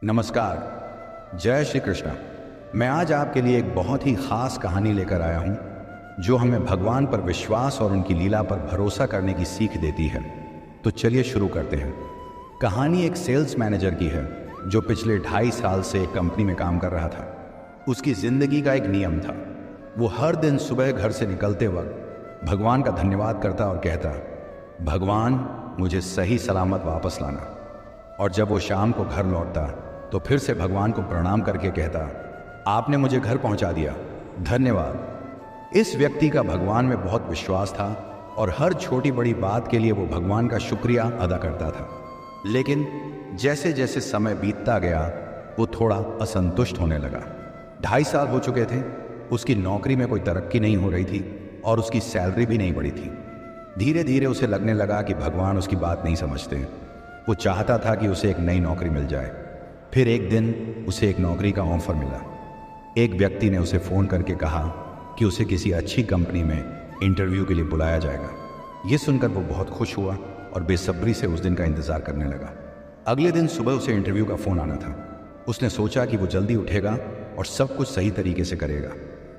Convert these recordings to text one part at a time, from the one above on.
नमस्कार। जय श्री कृष्ण। मैं आज आपके लिए एक बहुत ही खास कहानी लेकर आया हूं जो हमें भगवान पर विश्वास और उनकी लीला पर भरोसा करने की सीख देती है। तो चलिए शुरू करते हैं। कहानी एक सेल्स मैनेजर की है जो पिछले 2.5 साल से एक कंपनी में काम कर रहा था। उसकी जिंदगी का एक नियम था, वो हर दिन सुबह घर से निकलते वक्त भगवान का धन्यवाद करता और कहता, भगवान मुझे सही सलामत वापस लाना। और जब वो शाम को घर लौटता तो फिर से भगवान को प्रणाम करके कहता, आपने मुझे घर पहुंचा दिया, धन्यवाद। इस व्यक्ति का भगवान में बहुत विश्वास था और हर छोटी बड़ी बात के लिए वो भगवान का शुक्रिया अदा करता था। लेकिन जैसे जैसे समय बीतता गया वो थोड़ा असंतुष्ट होने लगा। 2.5 साल हो चुके थे, उसकी नौकरी में कोई तरक्की नहीं हो रही थी और उसकी सैलरी भी नहीं बढ़ी थी। धीरे धीरे उसे लगने लगा कि भगवान उसकी बात नहीं समझते। वो चाहता था कि उसे एक नई नौकरी मिल जाए। फिर एक दिन उसे एक नौकरी का ऑफर मिला। एक व्यक्ति ने उसे फ़ोन करके कहा कि उसे किसी अच्छी कंपनी में इंटरव्यू के लिए बुलाया जाएगा। ये सुनकर वो बहुत खुश हुआ और बेसब्री से उस दिन का इंतज़ार करने लगा। अगले दिन सुबह उसे इंटरव्यू का फ़ोन आना था। उसने सोचा कि वो जल्दी उठेगा और सब कुछ सही तरीके से करेगा,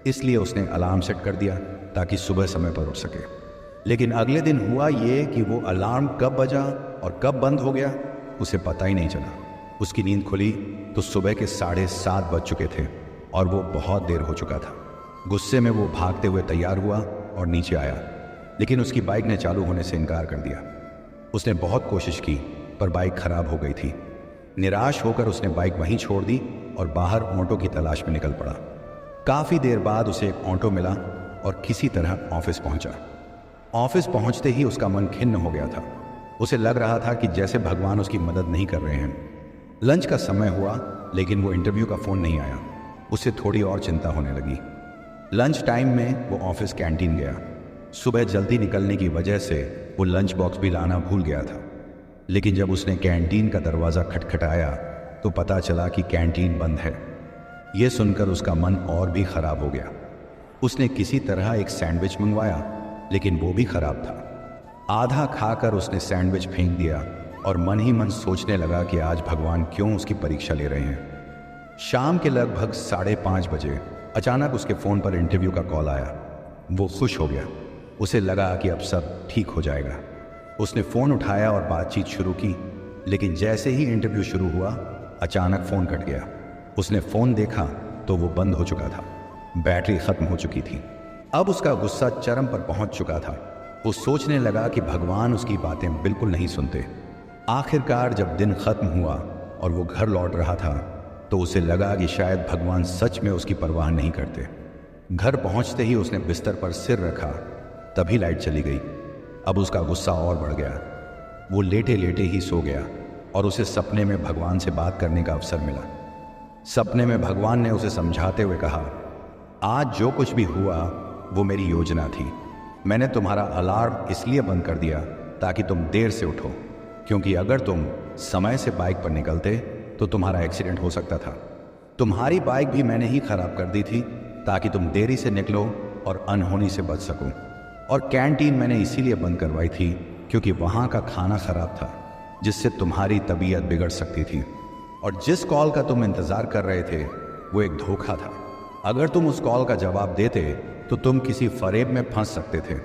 इसलिए उसने अलार्म सेट कर दिया ताकि सुबह समय पर उठ सके। लेकिन अगले दिन हुआ ये कि वो अलार्म कब बजा और कब बंद हो गया उसे पता ही नहीं चला। उसकी नींद खुली तो सुबह के 7:30 बज चुके थे और वो बहुत देर हो चुका था। गुस्से में वो भागते हुए तैयार हुआ और नीचे आया, लेकिन उसकी बाइक ने चालू होने से इनकार कर दिया। उसने बहुत कोशिश की पर बाइक खराब हो गई थी। निराश होकर उसने बाइक वहीं छोड़ दी और बाहर ऑटो की तलाश में निकल पड़ा। काफ़ी देर बाद उसे एक ऑटो मिला और किसी तरह ऑफिस पहुंचा। ऑफिस पहुंचते ही उसका मन खिन्न हो गया था। उसे लग रहा था कि जैसे भगवान उसकी मदद नहीं कर रहे हैं। लंच का समय हुआ लेकिन वो इंटरव्यू का फ़ोन नहीं आया। उसे थोड़ी और चिंता होने लगी। लंच टाइम में वो ऑफिस कैंटीन गया। सुबह जल्दी निकलने की वजह से वो लंच बॉक्स भी लाना भूल गया था। लेकिन जब उसने कैंटीन का दरवाज़ा खटखटाया तो पता चला कि कैंटीन बंद है। ये सुनकर उसका मन और भी ख़राब हो गया। उसने किसी तरह एक सैंडविच मंगवाया लेकिन वो भी ख़राब था। आधा खाकर उसने सैंडविच फेंक दिया और मन ही मन सोचने लगा कि आज भगवान क्यों उसकी परीक्षा ले रहे हैं। शाम के लगभग 5:30 बजे अचानक उसके फ़ोन पर इंटरव्यू का कॉल आया। वो खुश हो गया। उसे लगा कि अब सब ठीक हो जाएगा। उसने फ़ोन उठाया और बातचीत शुरू की, लेकिन जैसे ही इंटरव्यू शुरू हुआ अचानक फ़ोन कट गया। उसने फ़ोन देखा तो वो बंद हो चुका था, बैटरी ख़त्म हो चुकी थी। अब उसका गुस्सा चरम पर पहुंच चुका था। वो सोचने लगा कि भगवान उसकी बातें बिल्कुल नहीं सुनते। आखिरकार जब दिन खत्म हुआ और वो घर लौट रहा था तो उसे लगा कि शायद भगवान सच में उसकी परवाह नहीं करते। घर पहुंचते ही उसने बिस्तर पर सिर रखा, तभी लाइट चली गई। अब उसका गुस्सा और बढ़ गया। वो लेटे लेटे ही सो गया और उसे सपने में भगवान से बात करने का अवसर मिला। सपने में भगवान ने उसे समझाते हुए कहा, आज जो कुछ भी हुआ वो मेरी योजना थी। मैंने तुम्हारा अलार्म इसलिए बंद कर दिया ताकि तुम देर से उठो, क्योंकि अगर तुम समय से बाइक पर निकलते तो तुम्हारा एक्सीडेंट हो सकता था। तुम्हारी बाइक भी मैंने ही खराब कर दी थी ताकि तुम देरी से निकलो और अनहोनी से बच सको। और कैंटीन मैंने इसीलिए बंद करवाई थी क्योंकि वहाँ का खाना खराब था, जिससे तुम्हारी तबीयत बिगड़ सकती थी। और जिस कॉल का तुम इंतज़ार कर रहे थे वो एक धोखा था। अगर तुम उस कॉल का जवाब देते तो तुम किसी फरेब में फंस सकते थे।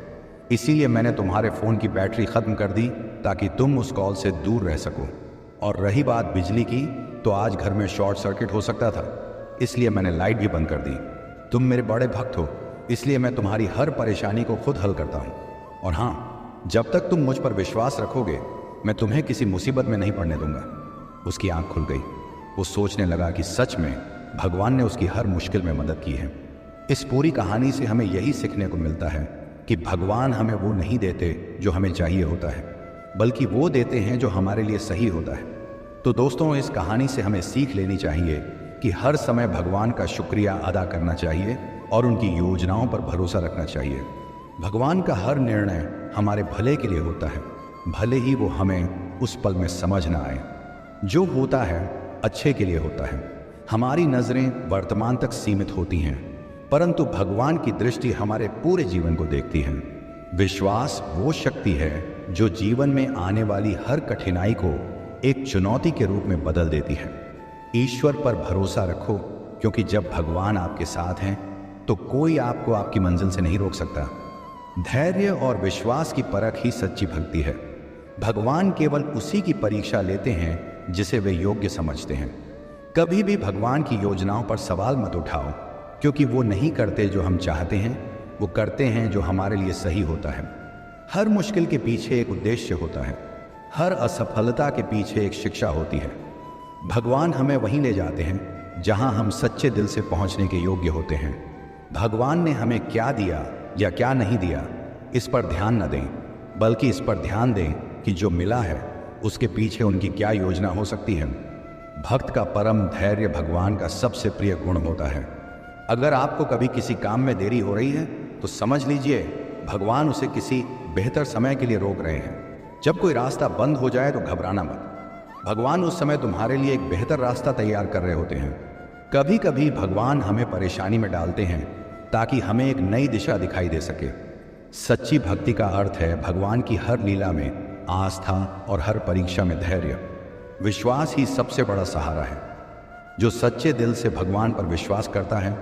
इसीलिए मैंने तुम्हारे फ़ोन की बैटरी ख़त्म कर दी ताकि तुम उस कॉल से दूर रह सको। और रही बात बिजली की, तो आज घर में शॉर्ट सर्किट हो सकता था, इसलिए मैंने लाइट भी बंद कर दी। तुम मेरे बड़े भक्त हो, इसलिए मैं तुम्हारी हर परेशानी को खुद हल करता हूँ। और हाँ, जब तक तुम मुझ पर विश्वास रखोगे मैं तुम्हें किसी मुसीबत में नहीं पड़ने दूंगा। उसकी आंख खुल गई। वो सोचने लगा कि सच में भगवान ने उसकी हर मुश्किल में मदद की है। इस पूरी कहानी से हमें यही सीखने को मिलता है कि भगवान हमें वो नहीं देते जो हमें चाहिए होता है, बल्कि वो देते हैं जो हमारे लिए सही होता है। तो दोस्तों, इस कहानी से हमें सीख लेनी चाहिए कि हर समय भगवान का शुक्रिया अदा करना चाहिए और उनकी योजनाओं पर भरोसा रखना चाहिए। भगवान का हर निर्णय हमारे भले के लिए होता है, भले ही वो हमें उस पल में समझ ना आए। जो होता है अच्छे के लिए होता है। हमारी नज़रें वर्तमान तक सीमित होती हैं, परंतु भगवान की दृष्टि हमारे पूरे जीवन को देखती है। विश्वास वो शक्ति है जो जीवन में आने वाली हर कठिनाई को एक चुनौती के रूप में बदल देती है। ईश्वर पर भरोसा रखो, क्योंकि जब भगवान आपके साथ हैं तो कोई आपको आपकी मंजिल से नहीं रोक सकता। धैर्य और विश्वास की परख ही सच्ची भक्ति है। भगवान केवल उसी की परीक्षा लेते हैं जिसे वे योग्य समझते हैं। कभी भी भगवान की योजनाओं पर सवाल मत उठाओ, क्योंकि वो नहीं करते जो हम चाहते हैं, वो करते हैं जो हमारे लिए सही होता है। हर मुश्किल के पीछे एक उद्देश्य होता है, हर असफलता के पीछे एक शिक्षा होती है। भगवान हमें वहीं ले जाते हैं जहां हम सच्चे दिल से पहुंचने के योग्य होते हैं। भगवान ने हमें क्या दिया या क्या नहीं दिया, इस पर ध्यान न दें, बल्कि इस पर ध्यान दें कि जो मिला है उसके पीछे उनकी क्या योजना हो सकती है। भक्त का परम धैर्य भगवान का सबसे प्रिय गुण होता है। अगर आपको कभी किसी काम में देरी हो रही है तो समझ लीजिए भगवान उसे किसी बेहतर समय के लिए रोक रहे हैं। जब कोई रास्ता बंद हो जाए तो घबराना मत, भगवान उस समय तुम्हारे लिए एक बेहतर रास्ता तैयार कर रहे होते हैं। कभी कभी भगवान हमें परेशानी में डालते हैं ताकि हमें एक नई दिशा दिखाई दे सके। सच्ची भक्ति का अर्थ है भगवान की हर लीला में आस्था और हर परीक्षा में धैर्य। विश्वास ही सबसे बड़ा सहारा है। जो सच्चे दिल से भगवान पर विश्वास करता है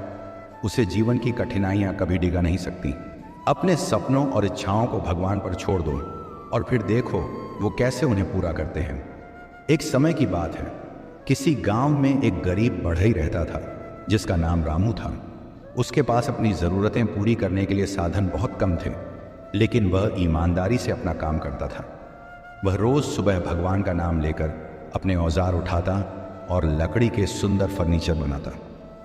उसे जीवन की कठिनाइयां कभी डिगा नहीं सकती। अपने सपनों और इच्छाओं को भगवान पर छोड़ दो और फिर देखो वो कैसे उन्हें पूरा करते हैं। एक समय की बात है, किसी गांव में एक गरीब बढ़ई रहता था जिसका नाम रामू था। उसके पास अपनी ज़रूरतें पूरी करने के लिए साधन बहुत कम थे, लेकिन वह ईमानदारी से अपना काम करता था। वह रोज़ सुबह भगवान का नाम लेकर अपने औजार उठाता और लकड़ी के सुंदर फर्नीचर बनाता।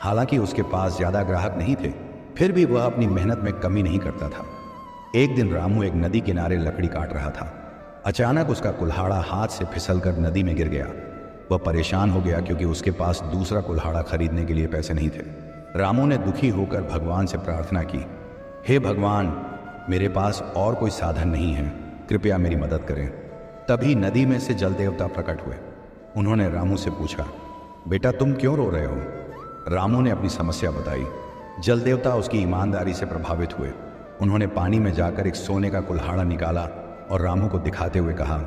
हालांकि उसके पास ज़्यादा ग्राहक नहीं थे, फिर भी वह अपनी मेहनत में कमी नहीं करता था। एक दिन रामू एक नदी किनारे लकड़ी काट रहा था। अचानक उसका कुल्हाड़ा हाथ से फिसलकर नदी में गिर गया। वह परेशान हो गया क्योंकि उसके पास दूसरा कुल्हाड़ा खरीदने के लिए पैसे नहीं थे। रामू ने दुखी होकर भगवान से प्रार्थना की, हे भगवान, मेरे पास और कोई साधन नहीं है, कृपया मेरी मदद करें। तभी नदी में से जल देवता प्रकट हुए। उन्होंने रामू से पूछा, बेटा तुम क्यों रो रहे हो? रामू ने अपनी समस्या बताई। जल देवता उसकी ईमानदारी से प्रभावित हुए। उन्होंने पानी में जाकर एक सोने का कुल्हाड़ा निकाला और रामू को दिखाते हुए कहा,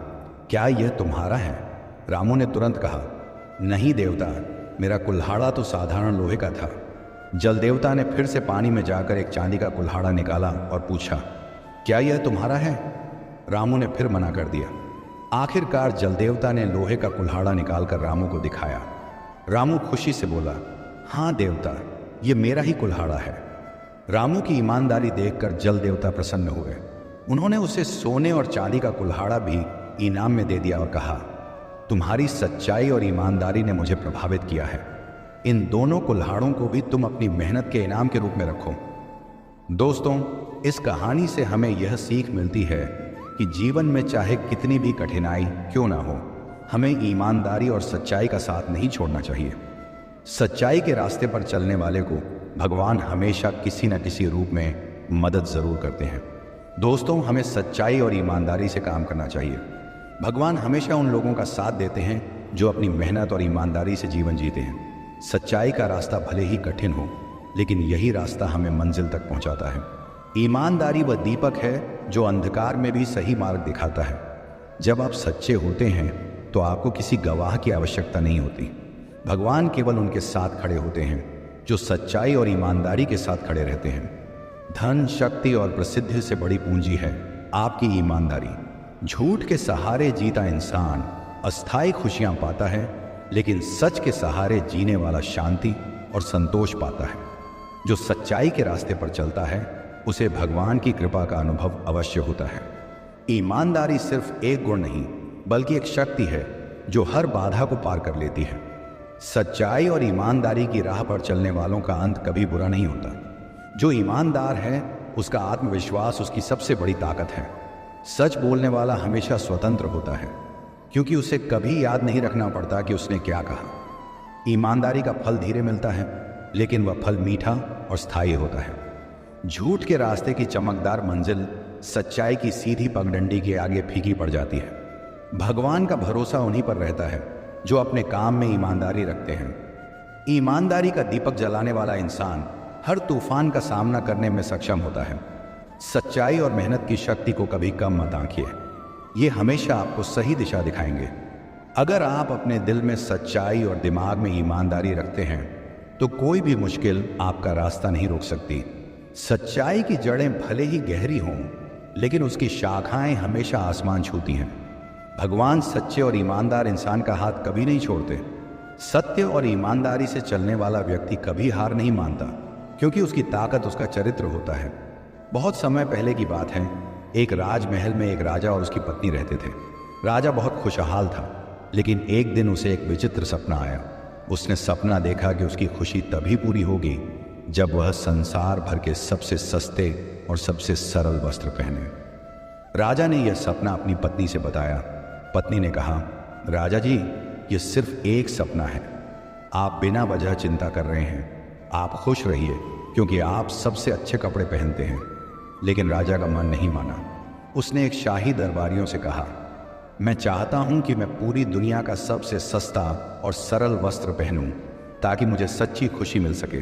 क्या यह तुम्हारा है? रामू ने तुरंत कहा, नहीं देवता, मेरा कुल्हाड़ा तो साधारण लोहे का था। जल देवता ने फिर से पानी में जाकर एक चांदी का कुल्हाड़ा निकाला और पूछा, क्या यह तुम्हारा है? रामू ने फिर मना कर दिया। आखिरकार जल देवता ने लोहे का कुल्हाड़ा निकालकर रामू को दिखाया। रामू खुशी से बोला, हाँ देवता, ये मेरा ही कुल्हाड़ा है। रामू की ईमानदारी देखकर जल देवता प्रसन्न हुए। उन्होंने उसे सोने और चांदी का कुल्हाड़ा भी इनाम में दे दिया और कहा, तुम्हारी सच्चाई और ईमानदारी ने मुझे प्रभावित किया है। इन दोनों कुल्हाड़ों को भी तुम अपनी मेहनत के इनाम के रूप में रखो। दोस्तों, इस कहानी से हमें यह सीख मिलती है कि जीवन में चाहे कितनी भी कठिनाई क्यों ना हो, हमें ईमानदारी और सच्चाई का साथ नहीं छोड़ना चाहिए। सच्चाई के रास्ते पर चलने वाले को भगवान हमेशा किसी न किसी रूप में मदद जरूर करते हैं। दोस्तों, हमें सच्चाई और ईमानदारी से काम करना चाहिए। भगवान हमेशा उन लोगों का साथ देते हैं जो अपनी मेहनत और ईमानदारी से जीवन जीते हैं। सच्चाई का रास्ता भले ही कठिन हो, लेकिन यही रास्ता हमें मंजिल तक पहुंचाता है। ईमानदारी वह दीपक है जो अंधकार में भी सही मार्ग दिखाता है। जब आप सच्चे होते हैं तो आपको किसी गवाह की आवश्यकता नहीं होती। भगवान केवल उनके साथ खड़े होते हैं जो सच्चाई और ईमानदारी के साथ खड़े रहते हैं। धन, शक्ति और प्रसिद्धि से बड़ी पूंजी है आपकी ईमानदारी। झूठ के सहारे जीता इंसान अस्थायी खुशियां पाता है, लेकिन सच के सहारे जीने वाला शांति और संतोष पाता है। जो सच्चाई के रास्ते पर चलता है उसे भगवान की कृपा का अनुभव अवश्य होता है। ईमानदारी सिर्फ एक गुण नहीं, बल्कि एक शक्ति है जो हर बाधा को पार कर लेती है। सच्चाई और ईमानदारी की राह पर चलने वालों का अंत कभी बुरा नहीं होता। जो ईमानदार है उसका आत्मविश्वास उसकी सबसे बड़ी ताकत है। सच बोलने वाला हमेशा स्वतंत्र होता है, क्योंकि उसे कभी याद नहीं रखना पड़ता कि उसने क्या कहा। ईमानदारी का फल धीरे मिलता है, लेकिन वह फल मीठा और स्थायी होता है। झूठ के रास्ते की चमकदार मंजिल सच्चाई की सीधी पगडंडी के आगे फीकी पड़ जाती है। भगवान का भरोसा उन्हीं पर रहता है जो अपने काम में ईमानदारी रखते हैं। ईमानदारी का दीपक जलाने वाला इंसान हर तूफान का सामना करने में सक्षम होता है। सच्चाई और मेहनत की शक्ति को कभी कम मत आंकिए, ये हमेशा आपको सही दिशा दिखाएंगे। अगर आप अपने दिल में सच्चाई और दिमाग में ईमानदारी रखते हैं तो कोई भी मुश्किल आपका रास्ता नहीं रोक सकती। सच्चाई की जड़ें भले ही गहरी हों, लेकिन उसकी शाखाएं हमेशा आसमान छूती हैं। भगवान सच्चे और ईमानदार इंसान का हाथ कभी नहीं छोड़ते। सत्य और ईमानदारी से चलने वाला व्यक्ति कभी हार नहीं मानता, क्योंकि उसकी ताकत उसका चरित्र होता है। बहुत समय पहले की बात है, एक राजमहल में एक राजा और उसकी पत्नी रहते थे। राजा बहुत खुशहाल था, लेकिन एक दिन उसे एक विचित्र सपना आया। उसने सपना देखा कि उसकी खुशी तभी पूरी होगी जब वह संसार भर के सबसे सस्ते और सबसे सरल वस्त्र पहने। राजा ने यह सपना अपनी पत्नी से बताया। पत्नी ने कहा, राजा जी, यह सिर्फ एक सपना है। आप बिना वजह चिंता कर रहे हैं। आप खुश रहिए, क्योंकि आप सबसे अच्छे कपड़े पहनते हैं। लेकिन राजा का मन नहीं माना। उसने एक शाही दरबारियों से कहा, मैं चाहता हूं कि मैं पूरी दुनिया का सबसे सस्ता और सरल वस्त्र पहनूं, ताकि मुझे सच्ची खुशी मिल सके।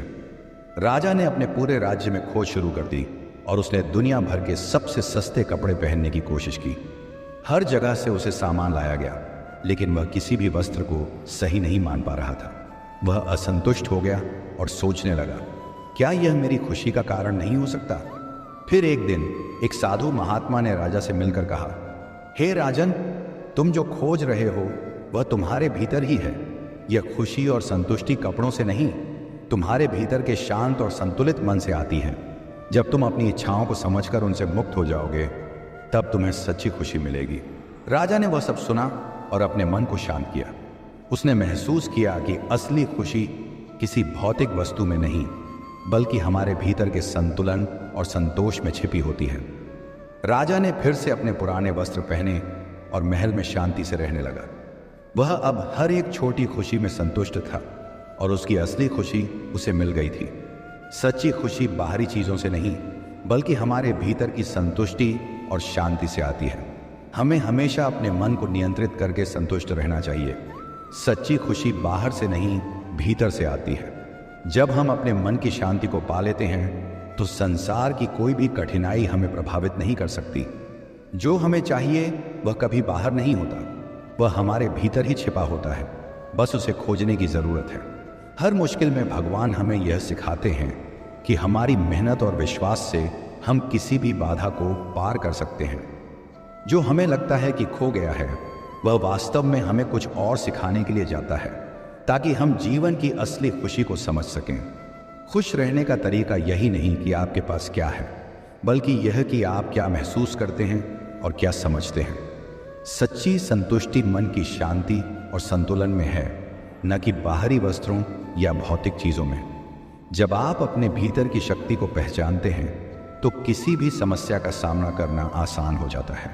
राजा ने अपने पूरे राज्य में खोज शुरू कर दी और उसने दुनिया भर के सबसे सस्ते कपड़े पहनने की कोशिश की। हर जगह से उसे सामान लाया गया, लेकिन वह किसी भी वस्त्र को सही नहीं मान पा रहा था। वह असंतुष्ट हो गया और सोचने लगा, क्या यह मेरी खुशी का कारण नहीं हो सकता? फिर एक दिन एक साधु महात्मा ने राजा से मिलकर कहा, हे राजन, तुम जो खोज रहे हो वह तुम्हारे भीतर ही है। यह खुशी और संतुष्टि कपड़ों से नहीं, तुम्हारे भीतर के शांत और संतुलित मन से आती है। जब तुम अपनी इच्छाओं को समझकर उनसे मुक्त हो जाओगे, तब तुम्हें सच्ची खुशी मिलेगी। राजा ने वह सब सुना और अपने मन को शांत किया। उसने महसूस किया कि असली खुशी किसी भौतिक वस्तु में नहीं, बल्कि हमारे भीतर के संतुलन और संतोष में छिपी होती है। राजा ने फिर से अपने पुराने वस्त्र पहने और महल में शांति से रहने लगा। वह अब हर एक छोटी खुशी में संतुष्ट था और उसकी असली खुशी उसे मिल गई थी। सच्ची खुशी बाहरी चीजों से नहीं, बल्कि हमारे भीतर की संतुष्टि और शांति से आती है। हमें हमेशा अपने मन को नियंत्रित करके संतुष्ट रहना चाहिए। सच्ची खुशी बाहर से नहीं, भीतर से आती है। जब हम अपने मन की शांति को पा लेते हैं तो संसार की कोई भी कठिनाई हमें प्रभावित नहीं कर सकती। जो हमें चाहिए वह कभी बाहर नहीं होता, वह हमारे भीतर ही छिपा होता है। बस उसे खोजने की जरूरत है। हर मुश्किल में भगवान हमें यह सिखाते हैं कि हमारी मेहनत और विश्वास से हम किसी भी बाधा को पार कर सकते हैं। जो हमें लगता है कि खो गया है, वह वास्तव में हमें कुछ और सिखाने के लिए जाता है, ताकि हम जीवन की असली खुशी को समझ सकें। खुश रहने का तरीका यही नहीं कि आपके पास क्या है, बल्कि यह कि आप क्या महसूस करते हैं और क्या समझते हैं। सच्ची संतुष्टि मन की शांति और संतुलन में है, न कि बाहरी वस्त्रों या भौतिक चीजों में। जब आप अपने भीतर की शक्ति को पहचानते हैं तो किसी भी समस्या का सामना करना आसान हो जाता है।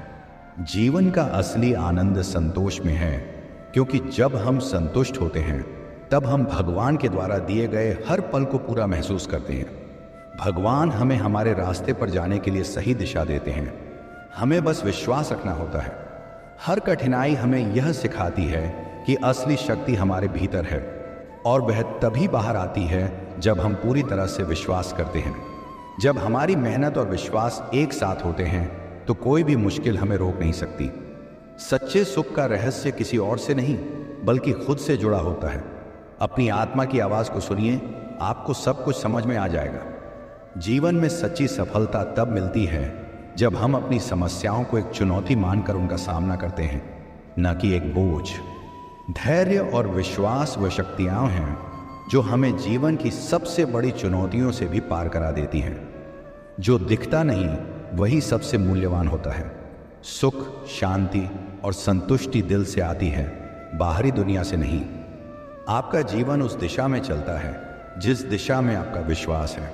जीवन का असली आनंद संतोष में है, क्योंकि जब हम संतुष्ट होते हैं तब हम भगवान के द्वारा दिए गए हर पल को पूरा महसूस करते हैं। भगवान हमें हमारे रास्ते पर जाने के लिए सही दिशा देते हैं, हमें बस विश्वास रखना होता है। हर कठिनाई हमें यह सिखाती है कि असली शक्ति हमारे भीतर है, और वह तभी बाहर आती है जब हम पूरी तरह से विश्वास करते हैं। जब हमारी मेहनत और विश्वास एक साथ होते हैं तो कोई भी मुश्किल हमें रोक नहीं सकती। सच्चे सुख का रहस्य किसी और से नहीं, बल्कि खुद से जुड़ा होता है। अपनी आत्मा की आवाज को सुनिए, आपको सब कुछ समझ में आ जाएगा। जीवन में सच्ची सफलता तब मिलती है जब हम अपनी समस्याओं को एक चुनौती मानकर उनका सामना करते हैं, न कि एक बोझ। धैर्य और विश्वास वह शक्तियां हैं जो हमें जीवन की सबसे बड़ी चुनौतियों से भी पार करा देती हैं। जो दिखता नहीं वही सबसे मूल्यवान होता है। सुख, शांति और संतुष्टि दिल से आती है, बाहरी दुनिया से नहीं। आपका जीवन उस दिशा में चलता है जिस दिशा में आपका विश्वास है।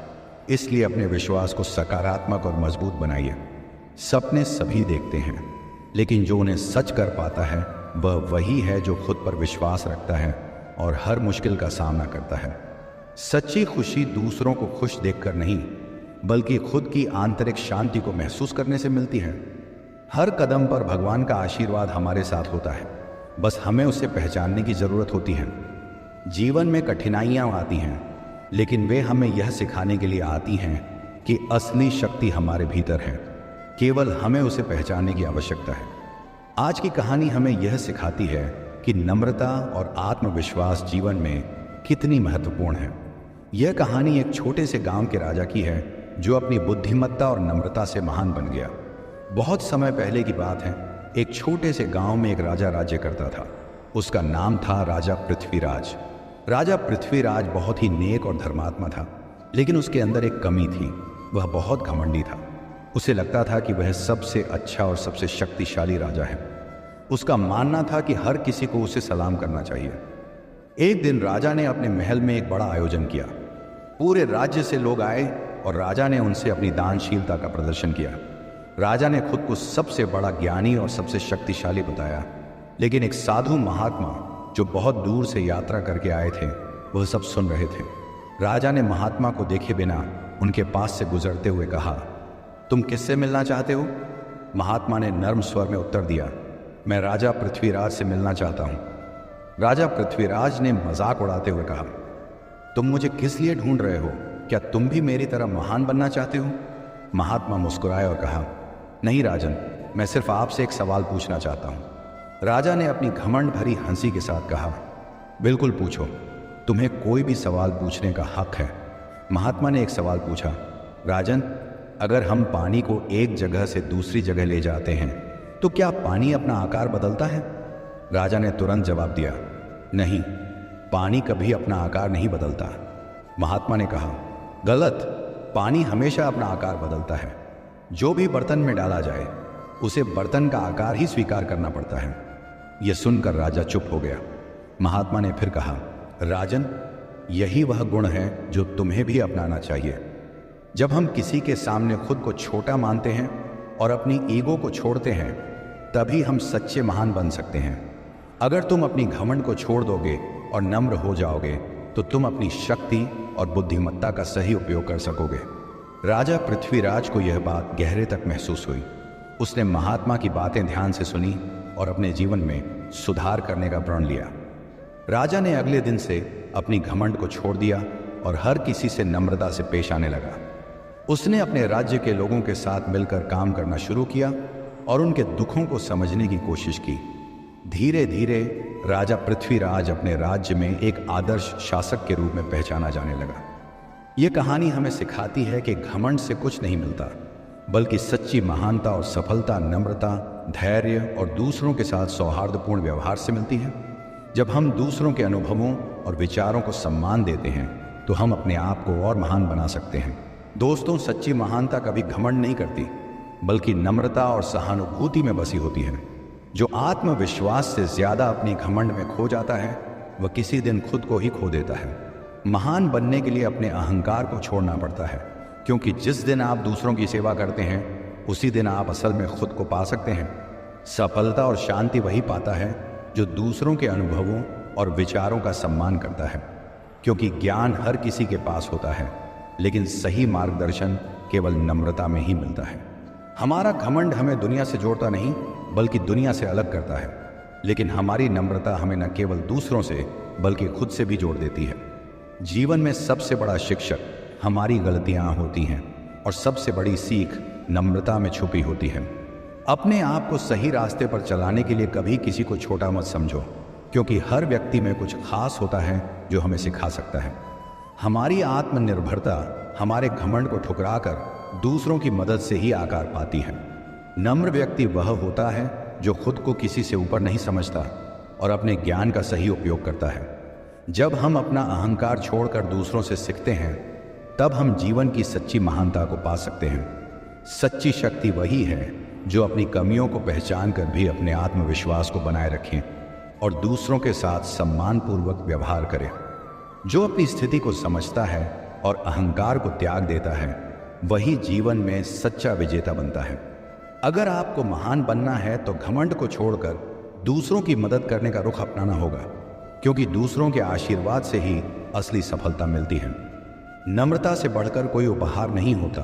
इसलिए अपने विश्वास को सकारात्मक और मजबूत बनाइए। सपने सभी देखते हैं, लेकिन जो उन्हें सच कर पाता है वह वही है जो खुद पर विश्वास रखता है और हर मुश्किल का सामना करता है। सच्ची खुशी दूसरों को खुश देखकर नहीं, बल्कि खुद की आंतरिक शांति को महसूस करने से मिलती है। हर कदम पर भगवान का आशीर्वाद हमारे साथ होता है, बस हमें उसे पहचानने की जरूरत होती है। जीवन में कठिनाइयां आती हैं, लेकिन वे हमें यह सिखाने के लिए आती हैं कि असली शक्ति हमारे भीतर है, केवल हमें उसे पहचानने की आवश्यकता है। आज की कहानी हमें यह सिखाती है कि कि नम्रता और आत्मविश्वास जीवन में कितनी महत्वपूर्ण है। यह कहानी एक छोटे से गांव के राजा की है जो अपनी बुद्धिमत्ता और नम्रता से महान बन गया। बहुत समय पहले की बात है, एक छोटे से गांव में एक राजा राज्य करता था। उसका नाम था राजा पृथ्वीराज। राजा पृथ्वीराज बहुत ही नेक और धर्मात्मा था, लेकिन उसके अंदर एक कमी थी। वह बहुत घमंडी था। उसे लगता था कि वह सबसे अच्छा और सबसे शक्तिशाली राजा है। उसका मानना था कि हर किसी को उसे सलाम करना चाहिए। एक दिन राजा ने अपने महल में एक बड़ा आयोजन किया। पूरे राज्य से लोग आए और राजा ने उनसे अपनी दानशीलता का प्रदर्शन किया। राजा ने खुद को सबसे बड़ा ज्ञानी और सबसे शक्तिशाली बताया, लेकिन एक साधु महात्मा जो बहुत दूर से यात्रा करके आए थे, वह सब सुन रहे थे। राजा ने महात्मा को देखे बिना उनके पास से गुजरते हुए कहा, तुम किससे मिलना चाहते हो? महात्मा ने नर्म स्वर में उत्तर दिया, मैं राजा पृथ्वीराज से मिलना चाहता हूं। राजा पृथ्वीराज ने मजाक उड़ाते हुए कहा, तुम मुझे किस लिए ढूंढ रहे हो? क्या तुम भी मेरी तरह महान बनना चाहते हो? महात्मा मुस्कुराए और कहा, नहीं राजन, मैं सिर्फ आपसे एक सवाल पूछना चाहता हूं। राजा ने अपनी घमंड भरी हंसी के साथ कहा, बिल्कुल पूछो, तुम्हें कोई भी सवाल पूछने का हक है। महात्मा ने एक सवाल पूछा, राजन, अगर हम पानी को एक जगह से दूसरी जगह ले जाते हैं तो क्या पानी अपना आकार बदलता है? राजा ने तुरंत जवाब दिया, नहीं, पानी कभी अपना आकार नहीं बदलता। महात्मा ने कहा, गलत, पानी हमेशा अपना आकार बदलता है। जो भी बर्तन में डाला जाए उसे बर्तन का आकार ही स्वीकार करना पड़ता है। यह सुनकर राजा चुप हो गया। महात्मा ने फिर कहा, राजन, यही वह गुण है जो तुम्हें भी अपनाना चाहिए। जब हम किसी के सामने खुद को छोटा मानते हैं और अपनी ईगो को छोड़ते हैं, तभी हम सच्चे महान बन सकते हैं। अगर तुम अपनी घमंड को छोड़ दोगे और नम्र हो जाओगे तो तुम अपनी शक्ति और बुद्धिमत्ता का सही उपयोग कर सकोगे। राजा पृथ्वीराज को यह बात गहरे तक महसूस हुई। उसने महात्मा की बातें ध्यान से सुनी और अपने जीवन में सुधार करने का प्रण लिया। राजा ने अगले दिन से अपनी घमंड को छोड़ दिया और हर किसी से नम्रता से पेश आने लगा। उसने अपने राज्य के लोगों के साथ मिलकर काम करना शुरू किया और उनके दुखों को समझने की कोशिश की। धीरे धीरे राजा पृथ्वीराज अपने राज्य में एक आदर्श शासक के रूप में पहचाना जाने लगा। यह कहानी हमें सिखाती है कि घमंड से कुछ नहीं मिलता, बल्कि सच्ची महानता और सफलता नम्रता, धैर्य और दूसरों के साथ सौहार्दपूर्ण व्यवहार से मिलती है। जब हम दूसरों के अनुभवों और विचारों को सम्मान देते हैं तो हम अपने आप को और महान बना सकते हैं। दोस्तों, सच्ची महानता कभी घमंड नहीं करती, बल्कि नम्रता और सहानुभूति में बसी होती है। जो आत्मविश्वास से ज्यादा अपनी घमंड में खो जाता है, वह किसी दिन खुद को ही खो देता है। महान बनने के लिए अपने अहंकार को छोड़ना पड़ता है, क्योंकि जिस दिन आप दूसरों की सेवा करते हैं, उसी दिन आप असल में खुद को पा सकते हैं। सफलता और शांति वही पाता है जो दूसरों के अनुभवों और विचारों का सम्मान करता है, क्योंकि ज्ञान हर किसी के पास होता है, लेकिन सही मार्गदर्शन केवल नम्रता में ही मिलता है। हमारा घमंड हमें दुनिया से जोड़ता नहीं, बल्कि दुनिया से अलग करता है, लेकिन हमारी नम्रता हमें न केवल दूसरों से बल्कि खुद से भी जोड़ देती है। जीवन में सबसे बड़ा शिक्षक हमारी गलतियां होती हैं और सबसे बड़ी सीख नम्रता में छुपी होती है। अपने आप को सही रास्ते पर चलाने के लिए कभी किसी को छोटा मत समझो, क्योंकि हर व्यक्ति में कुछ खास होता है जो हमें सिखा सकता है। हमारी आत्मनिर्भरता हमारे घमंड को ठुकराकर दूसरों की मदद से ही आकार पाती है। नम्र व्यक्ति वह होता है जो खुद को किसी से ऊपर नहीं समझता और अपने ज्ञान का सही उपयोग करता है। जब हम अपना अहंकार छोड़कर दूसरों से सीखते हैं, तब हम जीवन की सच्ची महानता को पा सकते हैं। सच्ची शक्ति वही है जो अपनी कमियों को पहचान कर भी अपने आत्मविश्वास को बनाए रखें और दूसरों के साथ सम्मानपूर्वक व्यवहार करे। जो अपनी स्थिति को समझता है और अहंकार को त्याग देता है, वही जीवन में सच्चा विजेता बनता है। अगर आपको महान बनना है तो घमंड को छोड़कर दूसरों की मदद करने का रुख अपनाना होगा, क्योंकि दूसरों के आशीर्वाद से ही असली सफलता मिलती है। नम्रता से बढ़कर कोई उपहार नहीं होता,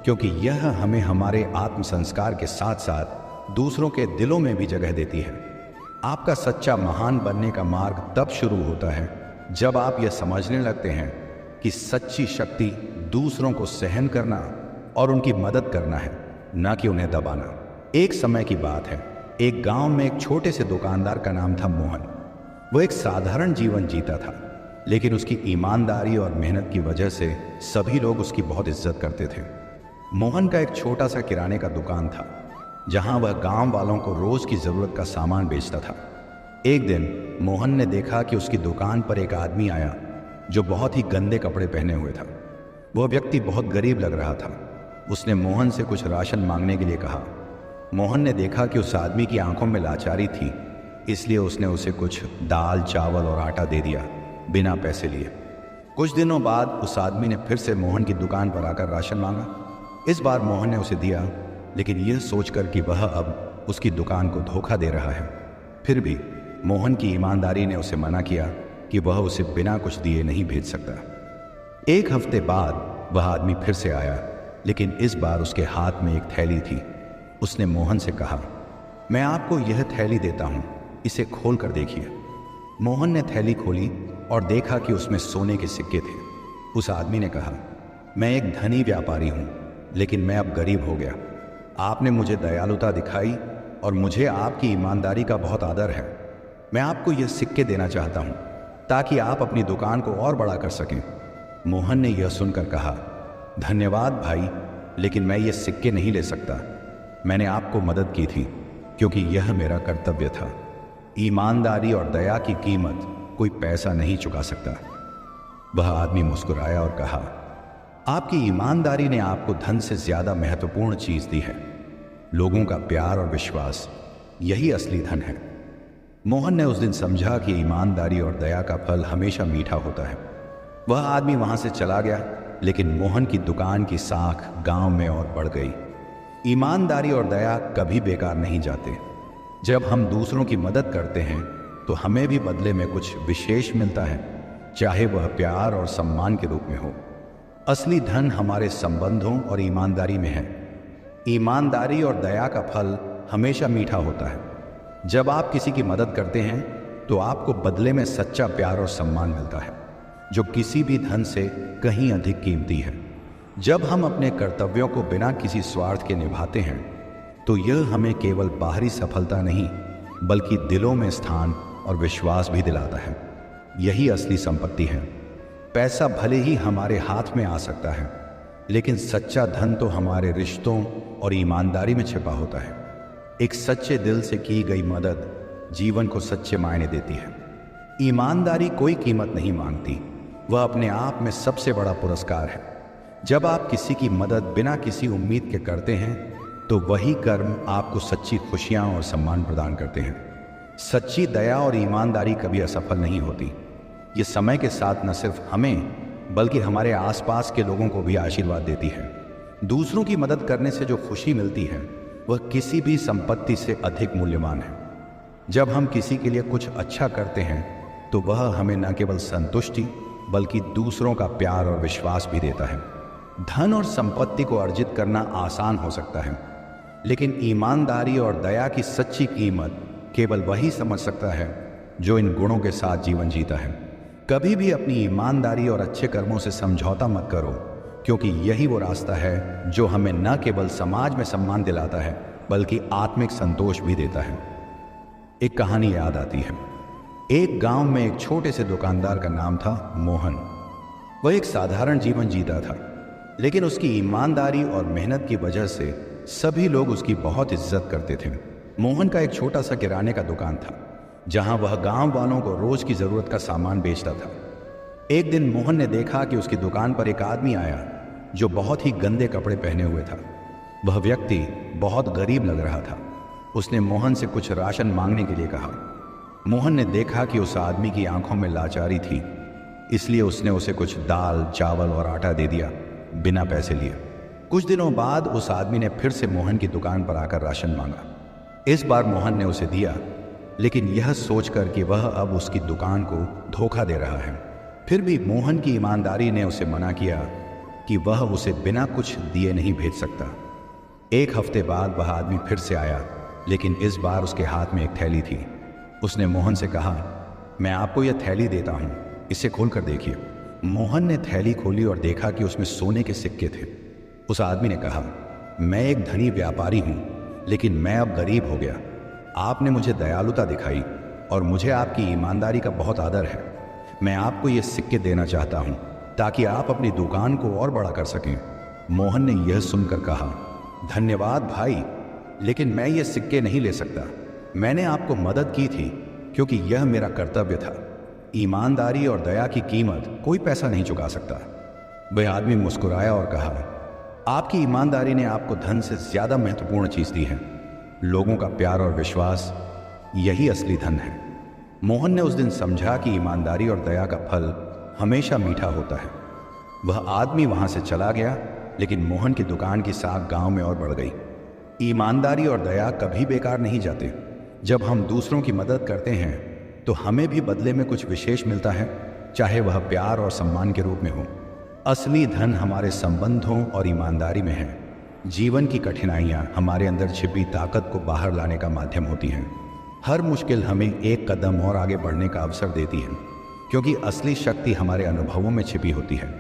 क्योंकि यह हमें हमारे आत्म संस्कार के साथ साथ दूसरों के दिलों में भी जगह देती है। आपका सच्चा महान बनने का मार्ग तब शुरू होता है जब आप यह समझने लगते हैं कि सच्ची शक्ति दूसरों को सहन करना और उनकी मदद करना है, न कि उन्हें दबाना। एक समय की बात है, एक गांव में एक छोटे से दुकानदार का नाम था मोहन। वो एक साधारण जीवन जीता था, लेकिन उसकी ईमानदारी और मेहनत की वजह से सभी लोग उसकी बहुत इज्जत करते थे। मोहन का एक छोटा सा किराने का दुकान था, जहां वह गांव वालों को रोज की जरूरत का सामान बेचता था। एक दिन मोहन ने देखा कि उसकी दुकान पर एक आदमी आया जो बहुत ही गंदे कपड़े पहने हुए था। वह व्यक्ति बहुत गरीब लग रहा था। उसने मोहन से कुछ राशन मांगने के लिए कहा। मोहन ने देखा कि उस आदमी की आंखों में लाचारी थी, इसलिए उसने उसे कुछ दाल, चावल और आटा दे दिया बिना पैसे लिए। कुछ दिनों बाद उस आदमी ने फिर से मोहन की दुकान पर आकर राशन मांगा। इस बार मोहन ने उसे दिया, लेकिन यह सोचकर कि वह अब उसकी दुकान को धोखा दे रहा है। फिर भी मोहन की ईमानदारी ने उसे मना किया कि वह उसे बिना कुछ दिए नहीं भेज सकता। एक हफ्ते बाद वह आदमी फिर से आया, लेकिन इस बार उसके हाथ में एक थैली थी। उसने मोहन से कहा, मैं आपको यह थैली देता हूं, इसे खोल कर देखिए। मोहन ने थैली खोली और देखा कि उसमें सोने के सिक्के थे। उस आदमी ने कहा, मैं एक धनी व्यापारी हूं, लेकिन मैं अब गरीब हो गया। आपने मुझे दयालुता दिखाई और मुझे आपकी ईमानदारी का बहुत आदर है। मैं आपको यह सिक्के देना चाहता हूं ताकि आप अपनी दुकान को और बड़ा कर सकें। मोहन ने यह सुनकर कहा, धन्यवाद भाई, लेकिन मैं ये सिक्के नहीं ले सकता। मैंने आपको मदद की थी क्योंकि यह मेरा कर्तव्य था। ईमानदारी और दया की कीमत कोई पैसा नहीं चुका सकता। वह आदमी मुस्कुराया और कहा, आपकी ईमानदारी ने आपको धन से ज्यादा महत्वपूर्ण चीज दी है। लोगों का प्यार और विश्वास, यही असली धन है। मोहन ने उस दिन समझा कि ईमानदारी और दया का फल हमेशा मीठा होता है। वह आदमी वहां से चला गया, लेकिन मोहन की दुकान की साख गांव में और बढ़ गई। ईमानदारी और दया कभी बेकार नहीं जाते। जब हम दूसरों की मदद करते हैं तो हमें भी बदले में कुछ विशेष मिलता है, चाहे वह प्यार और सम्मान के रूप में हो। असली धन हमारे संबंधों और ईमानदारी में है। ईमानदारी और दया का फल हमेशा मीठा होता है। जब आप किसी की मदद करते हैं तो आपको बदले में सच्चा प्यार और सम्मान मिलता है, जो किसी भी धन से कहीं अधिक कीमती है। जब हम अपने कर्तव्यों को बिना किसी स्वार्थ के निभाते हैं तो यह हमें केवल बाहरी सफलता नहीं, बल्कि दिलों में स्थान और विश्वास भी दिलाता है। यही असली संपत्ति है। पैसा भले ही हमारे हाथ में आ सकता है, लेकिन सच्चा धन तो हमारे रिश्तों और ईमानदारी में छिपा होता है। एक सच्चे दिल से की गई मदद जीवन को सच्चे मायने देती है। ईमानदारी कोई कीमत नहीं मांगती, वह अपने आप में सबसे बड़ा पुरस्कार है। जब आप किसी की मदद बिना किसी उम्मीद के करते हैं तो वही कर्म आपको सच्ची खुशियां और सम्मान प्रदान करते हैं। सच्ची दया और ईमानदारी कभी असफल नहीं होती। ये समय के साथ न सिर्फ हमें बल्कि हमारे आसपास के लोगों को भी आशीर्वाद देती है। दूसरों की मदद करने से जो खुशी मिलती है वह किसी भी संपत्ति से अधिक मूल्यवान है। जब हम किसी के लिए कुछ अच्छा करते हैं तो वह हमें न केवल संतुष्टि बल्कि दूसरों का प्यार और विश्वास भी देता है। धन और संपत्ति को अर्जित करना आसान हो सकता है, लेकिन ईमानदारी और दया की सच्ची कीमत केवल वही समझ सकता है जो इन गुणों के साथ जीवन जीता है। कभी भी अपनी ईमानदारी और अच्छे कर्मों से समझौता मत करो, क्योंकि यही वो रास्ता है जो हमें न केवल समाज में सम्मान दिलाता है बल्कि आत्मिक संतोष भी देता है। एक कहानी याद आती है। एक गांव में एक छोटे से दुकानदार का नाम था मोहन। वह एक साधारण जीवन जीता था, लेकिन उसकी ईमानदारी और मेहनत की वजह से सभी लोग उसकी बहुत इज्जत करते थे। मोहन का एक छोटा सा किराने का दुकान था, जहां वह गांव वालों को रोज की जरूरत का सामान बेचता था। एक दिन मोहन ने देखा कि उसकी दुकान पर एक आदमी आया जो बहुत ही गंदे कपड़े पहने हुए था। वह व्यक्ति बहुत गरीब लग रहा था। उसने मोहन से कुछ राशन मांगने के लिए कहा। मोहन ने देखा कि उस आदमी की आंखों में लाचारी थी, इसलिए उसने उसे कुछ दाल, चावल और आटा दे दिया बिना पैसे लिए। कुछ दिनों बाद उस आदमी ने फिर से मोहन की दुकान पर आकर राशन मांगा। इस बार मोहन ने उसे दिया, लेकिन यह सोचकर कि वह अब उसकी दुकान को धोखा दे रहा है। फिर भी मोहन की ईमानदारी ने उसे मना किया कि वह उसे बिना कुछ दिए नहीं भेज सकता। एक हफ्ते बाद वह आदमी फिर से आया, लेकिन इस बार उसके हाथ में एक थैली थी। उसने मोहन से कहा, मैं आपको यह थैली देता हूं, इसे खोल कर देखिए। मोहन ने थैली खोली और देखा कि उसमें सोने के सिक्के थे। उस आदमी ने कहा, मैं एक धनी व्यापारी हूं, लेकिन मैं अब गरीब हो गया। आपने मुझे दयालुता दिखाई और मुझे आपकी ईमानदारी का बहुत आदर है। मैं आपको ये सिक्के देना चाहता हूँ ताकि आप अपनी दुकान को और बड़ा कर सकें। मोहन ने यह सुनकर कहा, धन्यवाद भाई, लेकिन मैं ये सिक्के नहीं ले सकता। मैंने आपको मदद की थी क्योंकि यह मेरा कर्तव्य था। ईमानदारी और दया की कीमत कोई पैसा नहीं चुका सकता। वह आदमी मुस्कुराया और कहा, आपकी ईमानदारी ने आपको धन से ज्यादा महत्वपूर्ण चीज दी है। लोगों का प्यार और विश्वास, यही असली धन है। मोहन ने उस दिन समझा कि ईमानदारी और दया का फल हमेशा मीठा होता है। वह आदमी वहां से चला गया, लेकिन मोहन की दुकान की साख गांव में और बढ़ गई। ईमानदारी और दया कभी बेकार नहीं जाते। जब हम दूसरों की मदद करते हैं तो हमें भी बदले में कुछ विशेष मिलता है, चाहे वह प्यार और सम्मान के रूप में हो। असली धन हमारे संबंधों और ईमानदारी में है। जीवन की कठिनाइयां हमारे अंदर छिपी ताकत को बाहर लाने का माध्यम होती हैं। हर मुश्किल हमें एक कदम और आगे बढ़ने का अवसर देती है, क्योंकि असली शक्ति हमारे अनुभवों में छिपी होती है।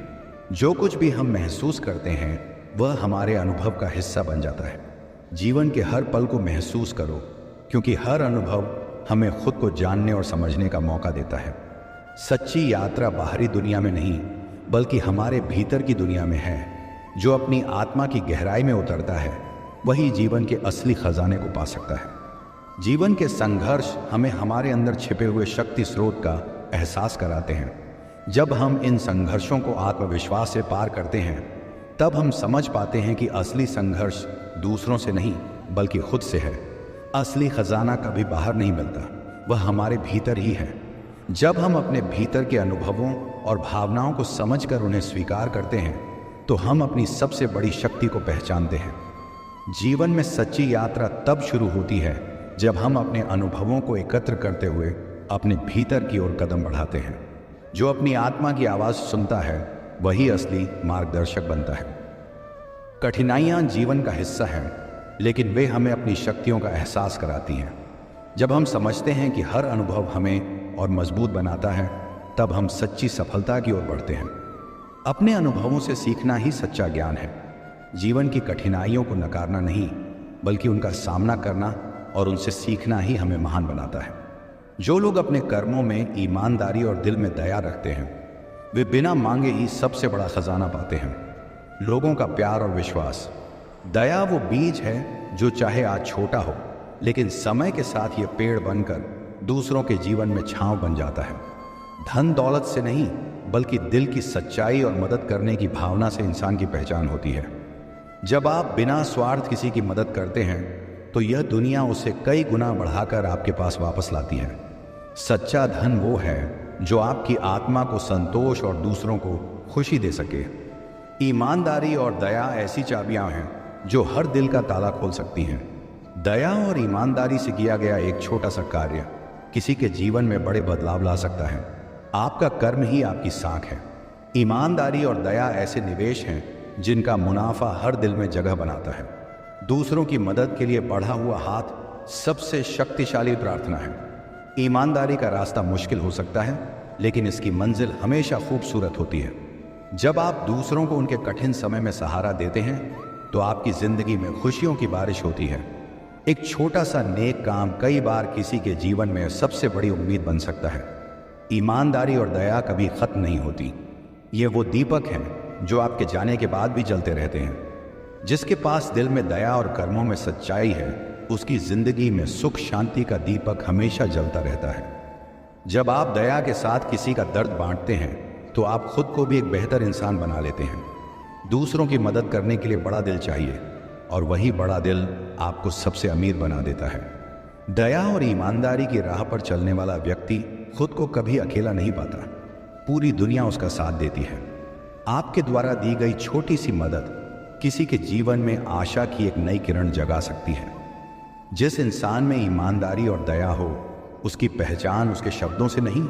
जो कुछ भी हम महसूस करते हैं वह हमारे अनुभव का हिस्सा बन जाता है। जीवन के हर पल को महसूस करो, क्योंकि हर अनुभव हमें खुद को जानने और समझने का मौका देता है। सच्ची यात्रा बाहरी दुनिया में नहीं, बल्कि हमारे भीतर की दुनिया में है। जो अपनी आत्मा की गहराई में उतरता है वही जीवन के असली खजाने को पा सकता है। जीवन के संघर्ष हमें हमारे अंदर छिपे हुए शक्ति स्रोत का एहसास कराते हैं। जब हम इन संघर्षों को आत्मविश्वास से पार करते हैं, तब हम समझ पाते हैं कि असली संघर्ष दूसरों से नहीं बल्कि खुद से है। असली खजाना कभी बाहर नहीं मिलता, वह हमारे भीतर ही है। जब हम अपने भीतर के अनुभवों और भावनाओं को समझकर उन्हें स्वीकार करते हैं तो हम अपनी सबसे बड़ी शक्ति को पहचानते हैं। जीवन में सच्ची यात्रा तब शुरू होती है जब हम अपने अनुभवों को एकत्र करते हुए अपने भीतर की ओर कदम बढ़ाते हैं। जो अपनी आत्मा की आवाज सुनता है वही असली मार्गदर्शक बनता है। कठिनाइयां जीवन का हिस्सा हैं, लेकिन वे हमें अपनी शक्तियों का एहसास कराती हैं। जब हम समझते हैं कि हर अनुभव हमें और मजबूत बनाता है, तब हम सच्ची सफलता की ओर बढ़ते हैं। अपने अनुभवों से सीखना ही सच्चा ज्ञान है। जीवन की कठिनाइयों को नकारना नहीं, बल्कि उनका सामना करना और उनसे सीखना ही हमें महान बनाता है। जो लोग अपने कर्मों में ईमानदारी और दिल में दया रखते हैं, वे बिना मांगे ही सबसे बड़ा खजाना पाते हैं, लोगों का प्यार और विश्वास। दया वो बीज है जो चाहे आज छोटा हो, लेकिन समय के साथ ये पेड़ बनकर दूसरों के जीवन में छांव बन जाता है। धन दौलत से नहीं, बल्कि दिल की सच्चाई और मदद करने की भावना से इंसान की पहचान होती है। जब आप बिना स्वार्थ किसी की मदद करते हैं तो यह दुनिया उसे कई गुना बढ़ाकर आपके पास वापस लाती है। सच्चा धन वो है जो आपकी आत्मा को संतोष और दूसरों को खुशी दे सके। ईमानदारी और दया ऐसी चाबियां हैं जो हर दिल का ताला खोल सकती हैं। दया और ईमानदारी से किया गया एक छोटा सा कार्य किसी के जीवन में बड़े बदलाव ला सकता है। आपका कर्म ही आपकी साख है। ईमानदारी और दया ऐसे निवेश हैं जिनका मुनाफा हर दिल में जगह बनाता है। दूसरों की मदद के लिए बढ़ा हुआ हाथ सबसे शक्तिशाली प्रार्थना है। ईमानदारी का रास्ता मुश्किल हो सकता है, लेकिन इसकी मंजिल हमेशा खूबसूरत होती है। जब आप दूसरों को उनके कठिन समय में सहारा देते हैं तो आपकी जिंदगी में खुशियों की बारिश होती है। एक छोटा सा नेक काम कई बार किसी के जीवन में सबसे बड़ी उम्मीद बन सकता है। ईमानदारी और दया कभी खत्म नहीं होती। ये वो दीपक हैं जो आपके जाने के बाद भी जलते रहते हैं। जिसके पास दिल में दया और कर्मों में सच्चाई है, उसकी जिंदगी में सुख शांति का दीपक हमेशा जलता रहता है। जब आप दया के साथ किसी का दर्द बांटते हैं तो आप खुद को भी एक बेहतर इंसान बना लेते हैं। दूसरों की मदद करने के लिए बड़ा दिल चाहिए, और वही बड़ा दिल आपको सबसे अमीर बना देता है। दया और ईमानदारी की राह पर चलने वाला व्यक्ति खुद को कभी अकेला नहीं पाता, पूरी दुनिया उसका साथ देती है। आपके द्वारा दी गई छोटी सी मदद किसी के जीवन में आशा की एक नई किरण जगा सकती है। जिस इंसान में ईमानदारी और दया हो, उसकी पहचान उसके शब्दों से नहीं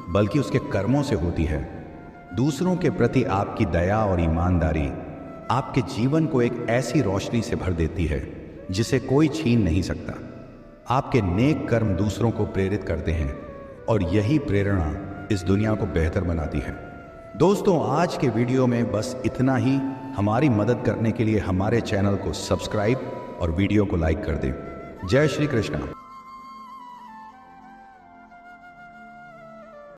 बल्कि उसके कर्मों से होती है। दूसरों के प्रति आपकी दया और ईमानदारी आपके जीवन को एक ऐसी रोशनी से भर देती है जिसे कोई छीन नहीं सकता। आपके नेक कर्म दूसरों को प्रेरित करते हैं, और यही प्रेरणा इस दुनिया को बेहतर बनाती है। दोस्तों, आज के वीडियो में बस इतना ही। हमारी मदद करने के लिए हमारे चैनल को सब्सक्राइब और वीडियो को लाइक कर दें। जय श्री कृष्ण।